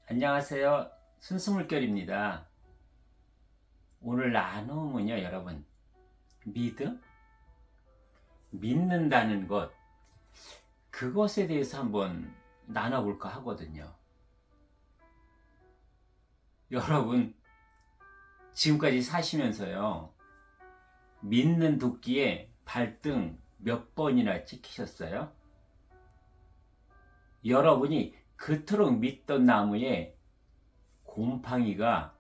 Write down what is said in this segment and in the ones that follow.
안녕하세요. 순수물결입니다. 오늘 나눔은요, 여러분. 믿음? 믿는다는 것, 그것에 대해서 한번 나눠볼까 하거든요. 여러분, 지금까지 사시면서요, 믿는 도끼에 발등 몇 번이나 찍히셨어요? 여러분이 그토록 믿던 나무에 곰팡이가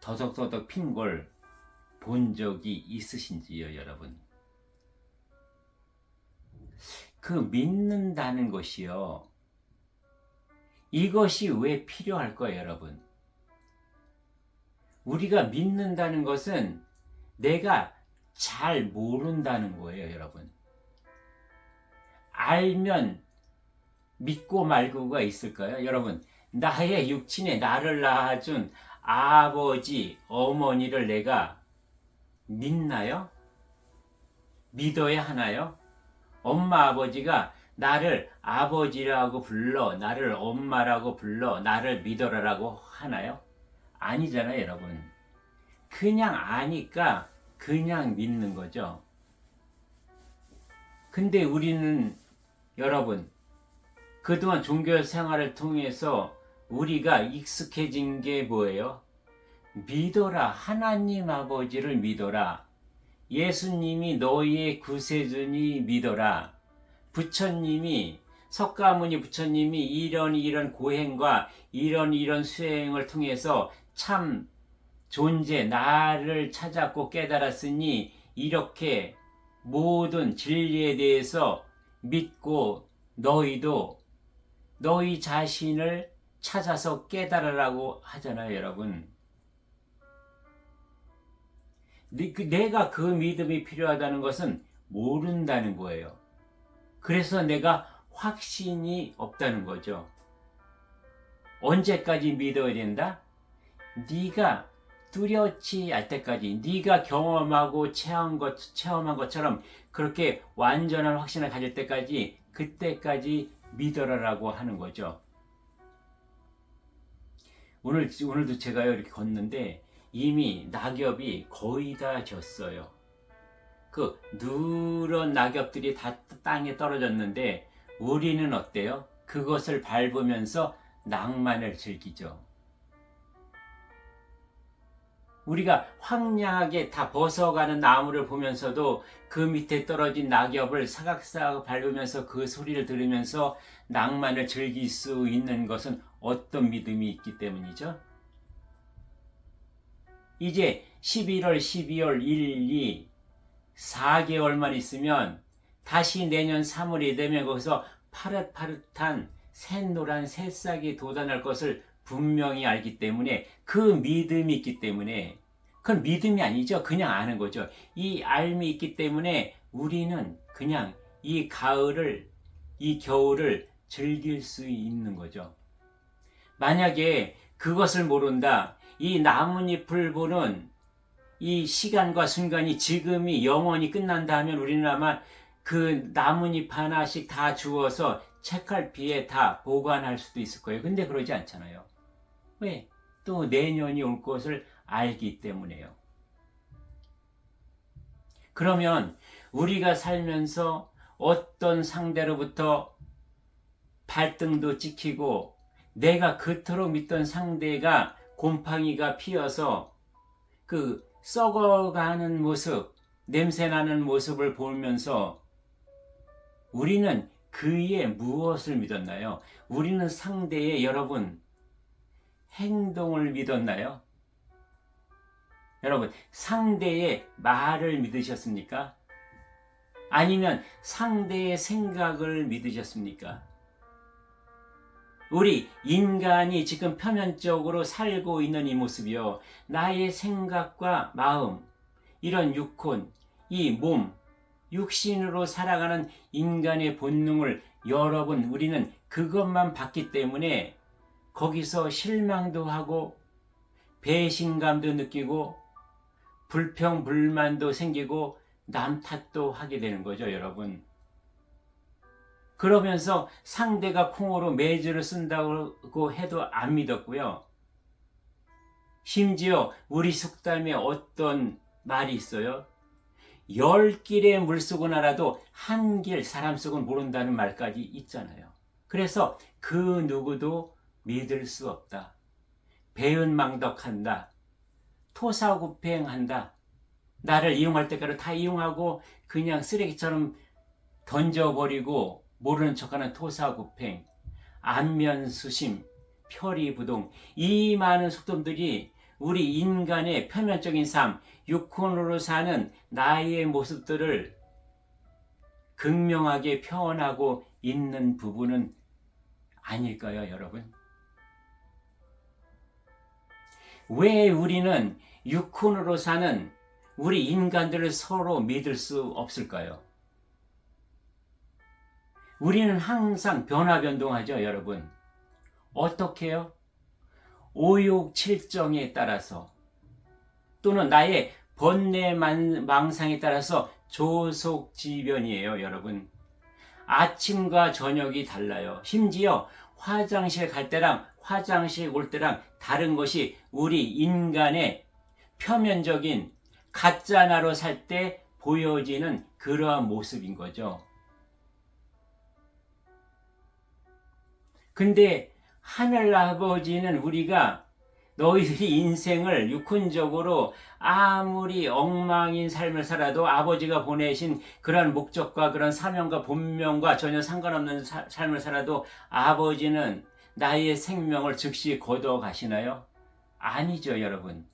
더덕더덕 핀 걸 본 적이 있으신지요, 여러분? 그 믿는다는 것이요. 이것이 왜 필요할 거예요, 여러분? 우리가 믿는다는 것은 내가 잘 모른다는 거예요, 여러분. 알면 믿고 말고가 있을까요? 여러분, 나의 육친에 나를 낳아준 아버지, 어머니를 내가 믿나요? 믿어야 하나요? 엄마, 아버지가 나를 아버지라고 불러, 나를 엄마라고 불러, 나를 믿어라라고 하나요? 아니잖아요, 여러분. 그냥 아니까 그냥 믿는 거죠. 근데 우리는, 여러분, 그동안 종교 생활을 통해서 우리가 익숙해진 게 뭐예요? 믿어라. 하나님 아버지를 믿어라. 예수님이 너희의 구세주니 믿어라. 부처님이, 석가모니 부처님이 이런 고행과 이런 수행을 통해서 참 존재 나를 찾았고 깨달았으니 이렇게 모든 진리에 대해서 믿고 너희도 너희 자신을 찾아서 깨달으라고 하잖아요, 여러분. 내가 그 믿음이 필요하다는 것은 모른다는 거예요. 그래서 내가 확신이 없다는 거죠. 언제까지 믿어야 된다? 네가 뚜렷이 알 때까지, 네가 경험하고 체험한 것처럼 그렇게 완전한 확신을 가질 때까지, 그때까지 믿어라라고 하는 거죠. 오늘도 제가요, 이렇게 걷는데 이미 낙엽이 거의 다 졌어요. 그 누런 낙엽들이 다 땅에 떨어졌는데 우리는 어때요? 그것을 밟으면서 낭만을 즐기죠. 우리가 황량하게 다 벗어가는 나무를 보면서도 그 밑에 떨어진 낙엽을 사각사각 밟으면서 그 소리를 들으면서 낭만을 즐길 수 있는 것은 어떤 믿음이 있기 때문이죠? 이제 11월, 12월, 1, 2, 4개월만 있으면 다시 내년 3월이 되면 거기서 파릇파릇한 샛노란 새싹이 돋아날 것을 분명히 알기 때문에, 그 믿음이 있기 때문에, 그건 믿음이 아니죠. 그냥 아는 거죠. 이 알미 있기 때문에 우리는 그냥 이 가을을, 이 겨울을 즐길 수 있는 거죠. 만약에 그것을 모른다, 이 나뭇잎을 보는 이 시간과 순간이 지금이 영원히 끝난다 하면 우리는 아마 그 나뭇잎 하나씩 다 주워서 책갈피에 다 보관할 수도 있을 거예요. 근데 그러지 않잖아요. 왜? 또 내년이 올 것을 알기 때문에요. 그러면 우리가 살면서 어떤 상대로부터 발등도 찍히고 내가 그토록 믿던 상대가 곰팡이가 피어서 그 썩어가는 모습, 냄새나는 모습을 보면서 우리는 그의 무엇을 믿었나요? 우리는 상대의, 여러분, 행동을 믿었나요? 여러분, 상대의 말을 믿으셨습니까? 아니면 상대의 생각을 믿으셨습니까? 우리 인간이 지금 표면적으로 살고 있는 이 모습이요, 나의 생각과 마음, 이런 육혼, 이 몸, 육신으로 살아가는 인간의 본능을 여러분, 우리는 그것만 봤기 때문에 거기서 실망도 하고 배신감도 느끼고 불평불만도 생기고 남 탓도 하게 되는 거죠, 여러분. 그러면서 상대가 콩으로 매주를 쓴다고 해도 안 믿었고요. 심지어 우리 속담에 어떤 말이 있어요. 10길에 물 쓰고 나라도 한 길 사람 속은 모른다는 말까지 있잖아요. 그래서 그 누구도 믿을 수 없다. 배은망덕한다. 토사구팽한다. 나를 이용할 때까지 다 이용하고 그냥 쓰레기처럼 던져버리고 모르는 척하는 토사구팽, 안면수심, 표리부동, 이 많은 속담들이 우리 인간의 표면적인 삶, 육혼으로 사는 나의 모습들을 극명하게 표현하고 있는 부분은 아닐까요, 여러분? 왜 우리는 육혼으로 사는 우리 인간들을 서로 믿을 수 없을까요? 우리는 항상 변화변동하죠, 여러분. 어떻게요? 오욕칠정에 따라서 또는 나의 번뇌망상에 따라서 조속지변이에요, 여러분. 아침과 저녁이 달라요. 심지어 화장실 갈 때랑 화장실 올 때랑 다른 것이 우리 인간의 표면적인 가짜나로 살 때 보여지는 그러한 모습인 거죠. 근데 하늘 아버지는 우리가 너희들이 인생을 육훈적으로 아무리 엉망인 삶을 살아도 아버지가 보내신 그런 목적과 그런 사명과 본명과 전혀 상관없는 삶을 살아도 아버지는 나의 생명을 즉시 거둬 가시나요? 아니죠, 여러분.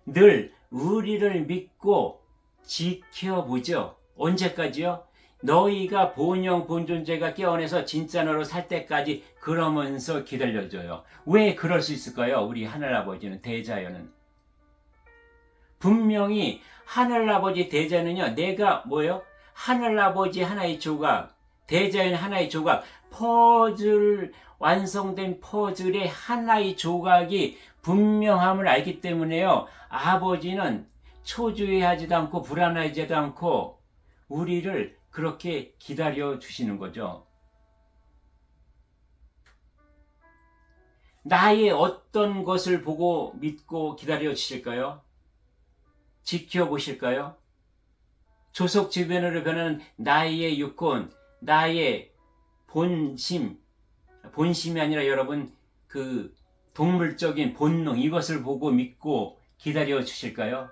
늘 우리를 믿고 지켜보죠. 언제까지요? 너희가 본영 본존재가 깨어나서 진짜 너로 살 때까지 그러면서 기다려줘요. 왜 그럴 수 있을까요? 우리 하늘아버지는, 대자연은. 분명히 하늘아버지 대자연은요, 내가 뭐요? 하늘아버지 하나의 조각, 대자연 하나의 조각, 완성된 퍼즐의 하나의 조각이 분명함을 알기 때문에요. 아버지는 초조해하지도 않고 불안하지도 않고 우리를 그렇게 기다려 주시는 거죠. 나의 어떤 것을 보고 믿고 기다려 주실까요? 지켜보실까요? 조속지변으로 변하는 나의 육혼, 나의 본심이 아니라 여러분 그 동물적인 본능, 이것을 보고 믿고 기다려 주실까요?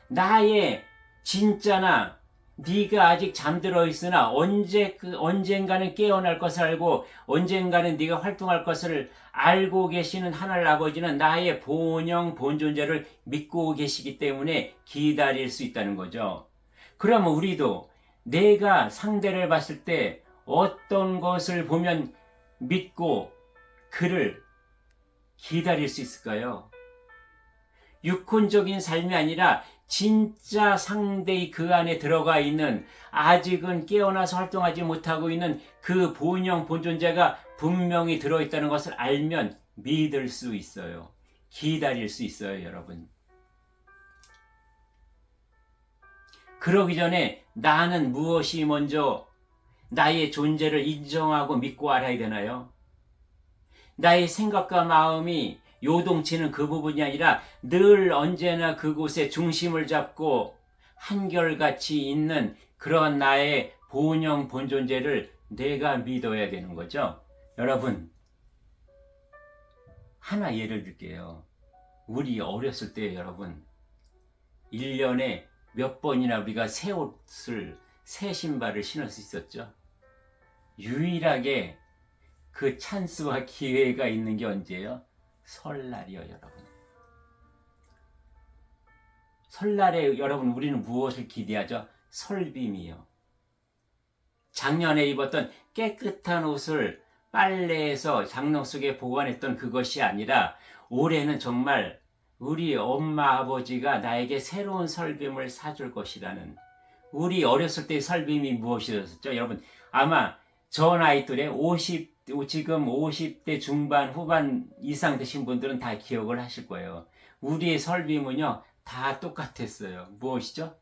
나의 진짜나 네가 아직 잠들어 있으나 언젠가는 깨어날 것을 알고 언젠가는 네가 활동할 것을 알고 계시는 하늘 아버지는 나의 본영 본존재를 믿고 계시기 때문에 기다릴 수 있다는 거죠. 그러면 우리도 내가 상대를 봤을 때 어떤 것을 보면 믿고 그를 기다릴 수 있을까요? 육혼적인 삶이 아니라 진짜 상대의 그 안에 들어가 있는, 아직은 깨어나서 활동하지 못하고 있는 그 본영 본존재가 분명히 들어있다는 것을 알면 믿을 수 있어요. 기다릴 수 있어요, 여러분. 그러기 전에 나는 무엇이 먼저 나의 존재를 인정하고 믿고 알아야 되나요? 나의 생각과 마음이 요동치는 그 부분이 아니라 늘 언제나 그곳에 중심을 잡고 한결같이 있는 그런 나의 본영 본존재를 내가 믿어야 되는 거죠. 여러분, 하나 예를 들게요. 우리 어렸을 때 여러분, 1년에 몇 번이나 우리가 새 옷을, 새 신발을 신을 수 있었죠. 유일하게 그 찬스와 기회가 있는 게 언제예요? 설날이요, 여러분. 설날에 여러분 우리는 무엇을 기대하죠? 설빔이요. 작년에 입었던 깨끗한 옷을 빨래해서 장롱 속에 보관했던 그것이 아니라 올해는 정말 우리 엄마 아버지가 나에게 새로운 설빔을 사줄 것이라는, 우리 어렸을 때의 설빔이 무엇이었었죠? 여러분 아마 저 나이 또래 지금 50대 중반 후반 이상 되신 분들은 다 기억을 하실 거예요. 우리의 설빔은요 다 똑같았어요. 무엇이죠?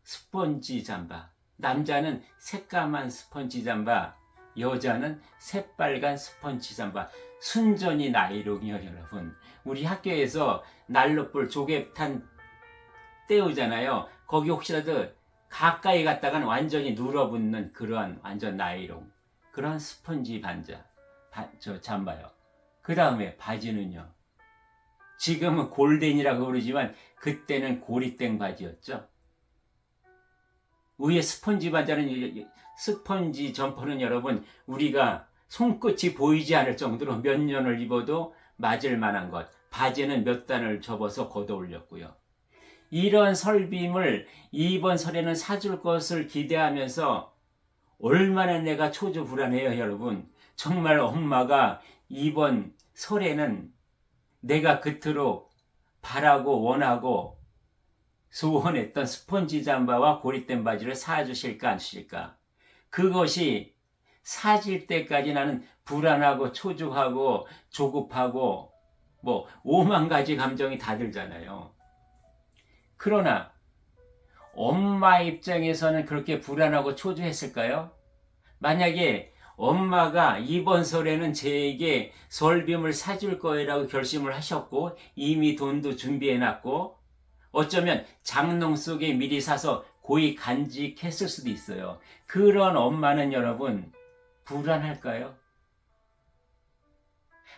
스펀지 잠바. 남자는 새까만 스펀지 잠바, 여자는 새빨간 스펀지 잠바. 순전히 나이롱이요, 여러분. 우리 학교에서 난로불 조개탄 때우잖아요. 거기 혹시라도 가까이 갔다가는 완전히 눌어붙는 그러한 완전 나이롱. 그런 스펀지 잠바요. 그 다음에 바지는요. 지금은 골덴이라고 그러지만 그때는 고리땡 바지였죠. 위에 스펀지 점퍼는 여러분, 우리가 손끝이 보이지 않을 정도로 몇 년을 입어도 맞을 만한 것. 바지는 몇 단을 접어서 걷어 올렸고요. 이런 설빔을 이번 설에는 사줄 것을 기대하면서 얼마나 내가 초조불안해요, 여러분. 정말 엄마가 이번 설에는 내가 그토록 바라고 원하고 소원했던 스펀지 잠바와 고리땡 바지를 사주실까 안 주실까. 그것이 사질 때까지 나는 불안하고 초조하고 조급하고 뭐 5만 가지 감정이 다 들잖아요. 그러나 엄마 입장에서는 그렇게 불안하고 초조했을까요? 만약에 엄마가 이번 설에는 제게 설빔을 사줄 거라고 결심을 하셨고 이미 돈도 준비해놨고 어쩌면 장롱 속에 미리 사서 고이 간직했을 수도 있어요. 그런 엄마는 여러분 불안할까요?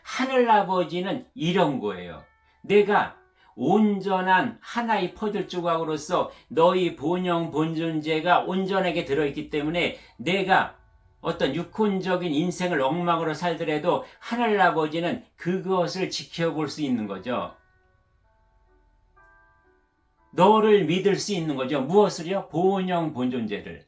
하늘아버지는 이런 거예요. 내가 온전한 하나의 퍼즐 조각으로서 너희 본영 본존재가 온전하게 들어있기 때문에 내가 어떤 육혼적인 인생을 엉망으로 살더라도 하늘아버지는 그것을 지켜볼 수 있는 거죠. 너를 믿을 수 있는 거죠. 무엇을요? 본영 본존재를.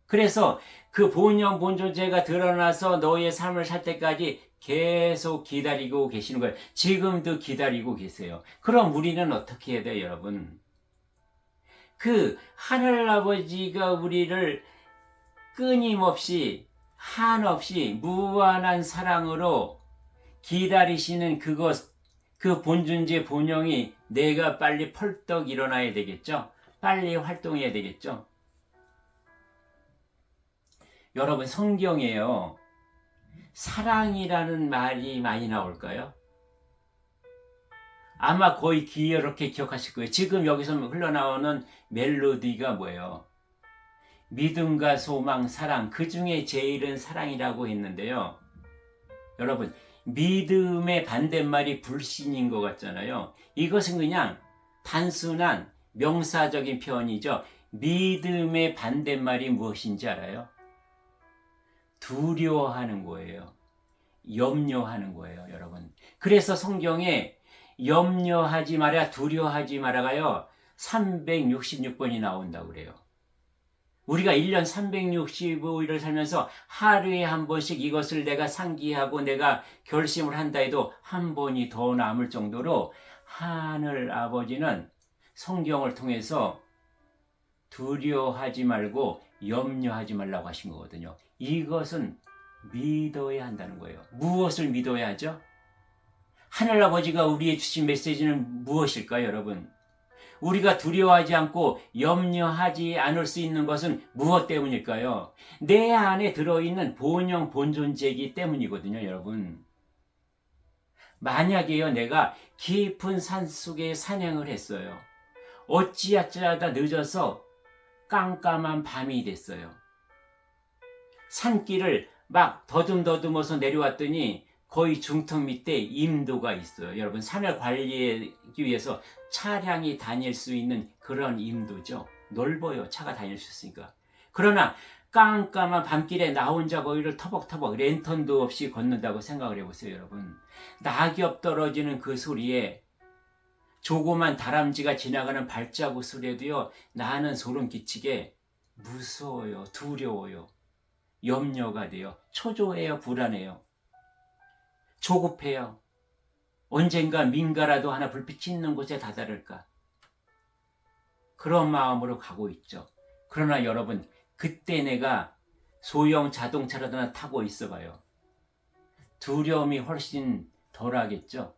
그래서 그 본영 본존재가 드러나서 너의 삶을 살 때까지 계속 기다리고 계시는 거예요. 지금도 기다리고 계세요. 그럼 우리는 어떻게 해야 돼요, 여러분? 그 하늘아버지가 우리를 끊임없이 한없이 무한한 사랑으로 기다리시는 그것, 그 본존재 본영이 내가 빨리 펄떡 일어나야 되겠죠? 빨리 활동해야 되겠죠? 여러분, 성경에요, 사랑이라는 말이 많이 나올까요? 아마 거의 이렇게 기억하실 거예요. 지금 여기서 흘러나오는 멜로디가 뭐예요? 믿음과 소망, 사랑, 그 중에 제일은 사랑이라고 했는데요. 여러분, 믿음의 반대말이 불신인 것 같잖아요. 이것은 그냥 단순한 명사적인 표현이죠. 믿음의 반대말이 무엇인지 알아요? 두려워하는 거예요. 염려하는 거예요, 여러분. 그래서 성경에 염려하지 마라, 두려워하지 마라가요, 366번이 나온다고 그래요. 우리가 1년 365일을 살면서 하루에 한 번씩 이것을 내가 상기하고 내가 결심을 한다 해도 한 번이 더 남을 정도로 하늘 아버지는 성경을 통해서 두려워하지 말고 염려하지 말라고 하신 거거든요. 이것은 믿어야 한다는 거예요. 무엇을 믿어야 하죠? 하늘 아버지가 우리에게 주신 메시지는 무엇일까요, 여러분? 우리가 두려워하지 않고 염려하지 않을 수 있는 것은 무엇 때문일까요? 내 안에 들어있는 본영 본존재이기 때문이거든요, 여러분. 만약에요, 내가 깊은 산속에 산행을 했어요. 어찌어쩌다 늦어서 깜깜한 밤이 됐어요. 산길을 막 더듬더듬어서 내려왔더니 거의 중턱 밑에 임도가 있어요. 여러분, 산을 관리하기 위해서 차량이 다닐 수 있는 그런 임도죠. 넓어요. 차가 다닐 수 있으니까. 그러나 깜깜한 밤길에 나 혼자 거기를 터벅터벅 랜턴도 없이 걷는다고 생각을 해보세요, 여러분. 낙엽 떨어지는 그 소리에 조그만 다람쥐가 지나가는 발자국 소리에도요, 나는 소름 끼치게 무서워요. 두려워요. 염려가 돼요. 초조해요. 불안해요. 조급해요. 언젠가 민가라도 하나 불빛이 있는 곳에 다다를까. 그런 마음으로 가고 있죠. 그러나 여러분, 그때 내가 소형 자동차라도 하나 타고 있어봐요. 두려움이 훨씬 덜하겠죠.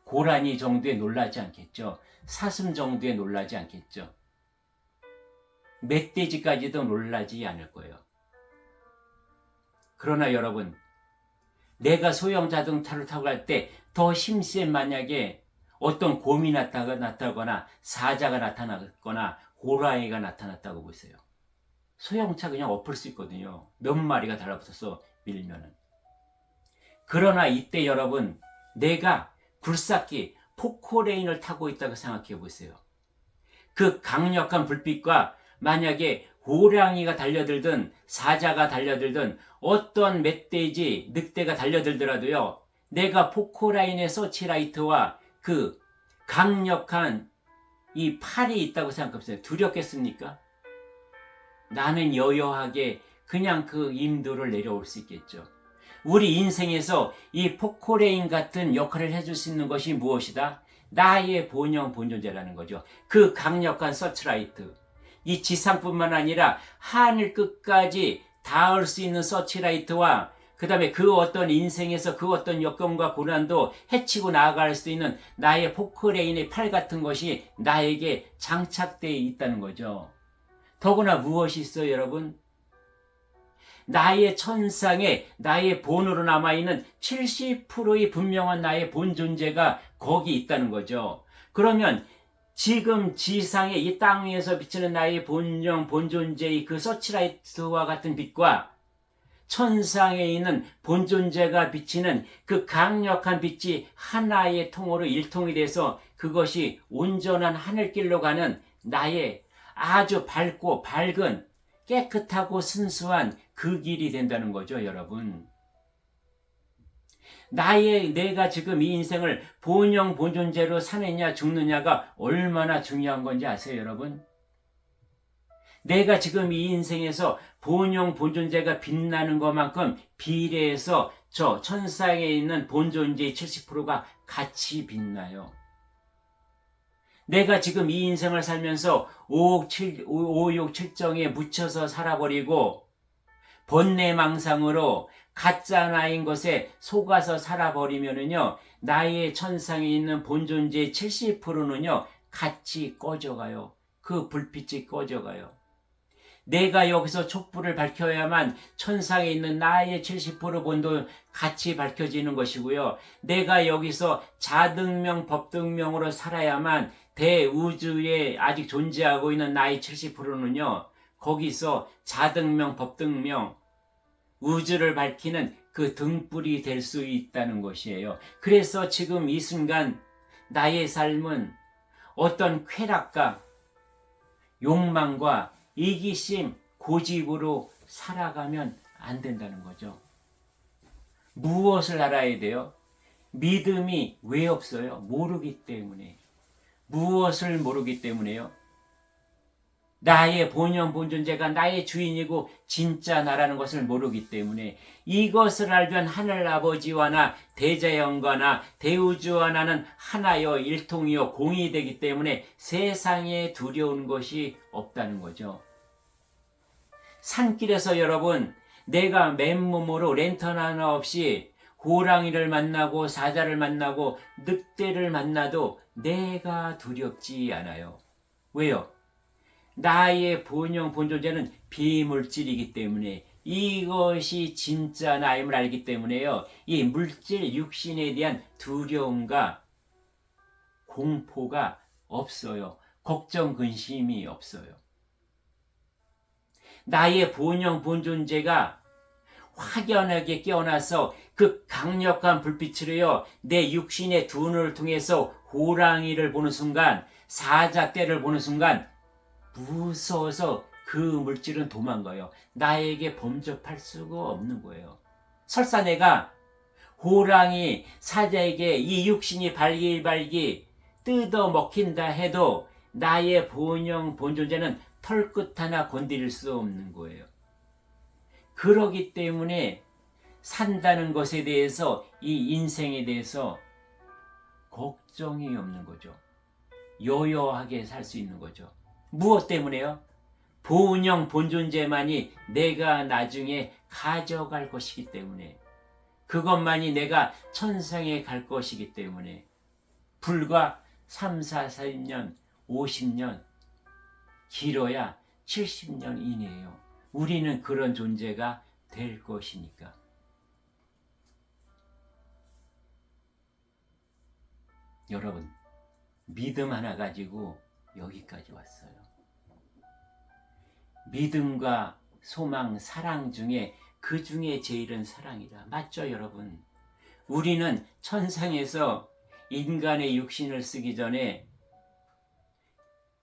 고라니 정도에 놀라지 않겠죠. 사슴 정도에 놀라지 않겠죠. 멧돼지까지도 놀라지 않을 거예요. 그러나 여러분, 내가 소형 자동차를 타고 갈 때 더 심세 만약에 어떤 곰이 나타나거나 사자가 나타났거나 호랑이가 나타났다고 보세요. 소형차 그냥 엎을 수 있거든요. 몇 마리가 달라붙어서 밀면은. 그러나 이때 여러분, 내가 굴삭기 포코레인을 타고 있다고 생각해 보세요. 그 강력한 불빛과 만약에 호랑이가 달려들든 사자가 달려들든 어떤 멧돼지, 늑대가 달려들더라도요, 내가 포코라인의 서치라이트와 그 강력한 이 팔이 있다고 생각해보세요. 두렵겠습니까? 나는 여여하게 그냥 그 임도를 내려올 수 있겠죠. 우리 인생에서 이 포코레인 같은 역할을 해줄 수 있는 것이 무엇이다? 나의 본영 본존재라는 거죠. 그 강력한 서치라이트. 이 지상뿐만 아니라 하늘 끝까지 닿을 수 있는 서치라이트와 그 다음에 그 어떤 인생에서 그 어떤 역경과 고난도 헤치고 나아갈 수 있는 나의 포크레인의 팔 같은 것이 나에게 장착되어 있다는 거죠. 더구나 무엇이 있어요, 여러분? 나의 천상에 나의 본으로 남아있는 70%의 분명한 나의 본 존재가 거기 있다는 거죠. 그러면 지금 지상의 이 땅 위에서 비치는 나의 본영, 본존재의 그 서치라이트와 같은 빛과 천상에 있는 본존재가 비치는 그 강력한 빛이 하나의 통으로 일통이 돼서 그것이 온전한 하늘길로 가는 나의 아주 밝고 밝은 깨끗하고 순수한 그 길이 된다는 거죠, 여러분. 내가 지금 이 인생을 본영 본존재로 사느냐 죽느냐가 얼마나 중요한 건지 아세요, 여러분? 내가 지금 이 인생에서 본영 본존재가 빛나는 것만큼 비례해서 저 천상에 있는 본존재의 70%가 같이 빛나요. 내가 지금 이 인생을 살면서 5, 6, 7정에 묻혀서 살아버리고 번뇌망상으로 가짜 나인 것에 속아서 살아버리면은요, 나의 천상에 있는 본존재의 70%는요, 같이 꺼져가요. 그 불빛이 꺼져가요. 내가 여기서 촛불을 밝혀야만 천상에 있는 나의 70% 본도 같이 밝혀지는 것이고요. 내가 여기서 자등명, 법등명으로 살아야만 대우주에 아직 존재하고 있는 나의 70%는요. 거기서 자등명, 법등명, 우주를 밝히는 그 등불이 될 수 있다는 것이에요. 그래서 지금 이 순간 나의 삶은 어떤 쾌락과 욕망과 이기심, 고집으로 살아가면 안 된다는 거죠. 무엇을 알아야 돼요? 믿음이 왜 없어요? 모르기 때문에. 무엇을 모르기 때문에요? 나의 본영 본존재가 나의 주인이고 진짜 나라는 것을 모르기 때문에 이것을 알면 하늘아버지와 나 대자연과 나 대우주와 나는 하나여 일통이요 공이 되기 때문에 세상에 두려운 것이 없다는 거죠. 산길에서 여러분, 내가 맨몸으로 랜턴 하나 없이 호랑이를 만나고 사자를 만나고 늑대를 만나도 내가 두렵지 않아요. 왜요? 나의 본영 본존재는 비물질이기 때문에 이것이 진짜 나임을 알기 때문에요. 이 물질 육신에 대한 두려움과 공포가 없어요. 걱정 근심이 없어요. 나의 본영 본존재가 확연하게 깨어나서 그 강력한 불빛으로요, 내 육신의 두 눈을 통해서 호랑이를 보는 순간, 사자떼를 보는 순간 무서워서 그 물질은 도망가요. 나에게 범접할 수가 없는 거예요. 설사 내가 호랑이, 사자에게 이 육신이 발기발기 뜯어 먹힌다 해도 나의 본영 본존재는 털끝 하나 건드릴 수 없는 거예요. 그러기 때문에 산다는 것에 대해서, 이 인생에 대해서 걱정이 없는 거죠. 여여하게 살 수 있는 거죠. 무엇 때문에요? 본영 본존재만이 내가 나중에 가져갈 것이기 때문에, 그것만이 내가 천상에 갈 것이기 때문에, 불과 3, 4, 40년, 50년, 길어야 70년 이내에요. 우리는 그런 존재가 될 것이니까. 여러분, 믿음 하나 가지고 여기까지 왔어요. 믿음과 소망, 사랑 중에 그 중에 제일은 사랑이다. 맞죠, 여러분? 우리는 천상에서 인간의 육신을 쓰기 전에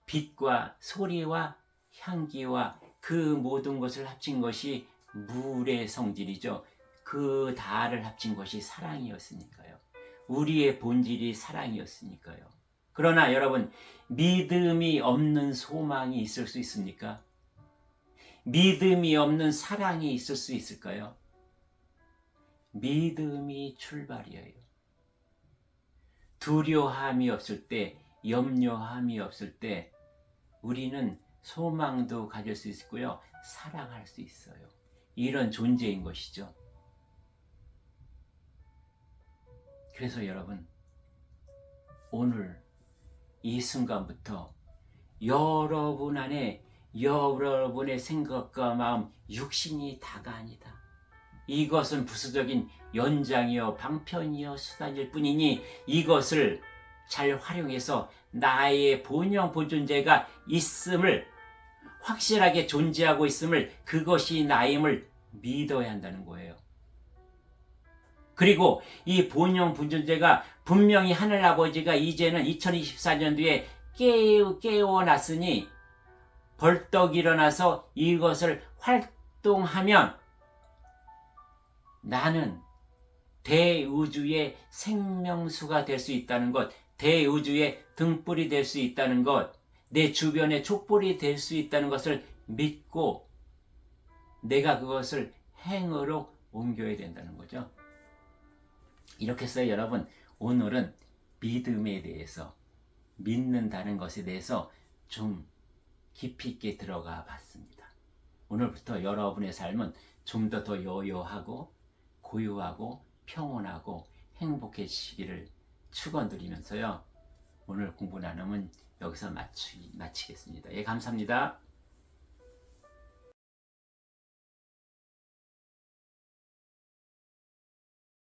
빛과 소리와 향기와 그 모든 것을 합친 것이 물의 성질이죠. 그 다를 합친 것이 사랑이었으니까요. 우리의 본질이 사랑이었으니까요. 그러나 여러분, 믿음이 없는 소망이 있을 수 있습니까? 믿음이 없는 사랑이 있을 수 있을까요? 믿음이 출발이에요. 두려움이 없을 때, 염려함이 없을 때 우리는 소망도 가질 수 있고요. 사랑할 수 있어요. 이런 존재인 것이죠. 그래서 여러분, 오늘 이 순간부터 여러분 안에 여러분의 생각과 마음, 육신이 다가 아니다. 이것은 부수적인 연장이요 방편이요 수단일 뿐이니 이것을 잘 활용해서 나의 본영 본존재가 있음을, 확실하게 존재하고 있음을, 그것이 나임을 믿어야 한다는 거예요. 그리고 이 본영 본존재가 분명히 하늘아버지가 이제는 2024년도에 깨어났으니 벌떡 일어나서 이것을 활동하면 나는 대우주의 생명수가 될 수 있다는 것, 대우주의 등불이 될 수 있다는 것, 내 주변의 촛불이 될 수 있다는 것을 믿고 내가 그것을 행으로 옮겨야 된다는 거죠. 이렇게 해서 여러분, 오늘은 믿음에 대해서, 믿는다는 것에 대해서 좀 깊이 있게 들어가 봤습니다. 오늘부터 여러분의 삶은 좀 더 여유하고 고요하고 평온하고 행복해지시기를 축원드리면서요. 오늘 공부 나눔은 여기서 마치겠습니다. 예, 감사합니다.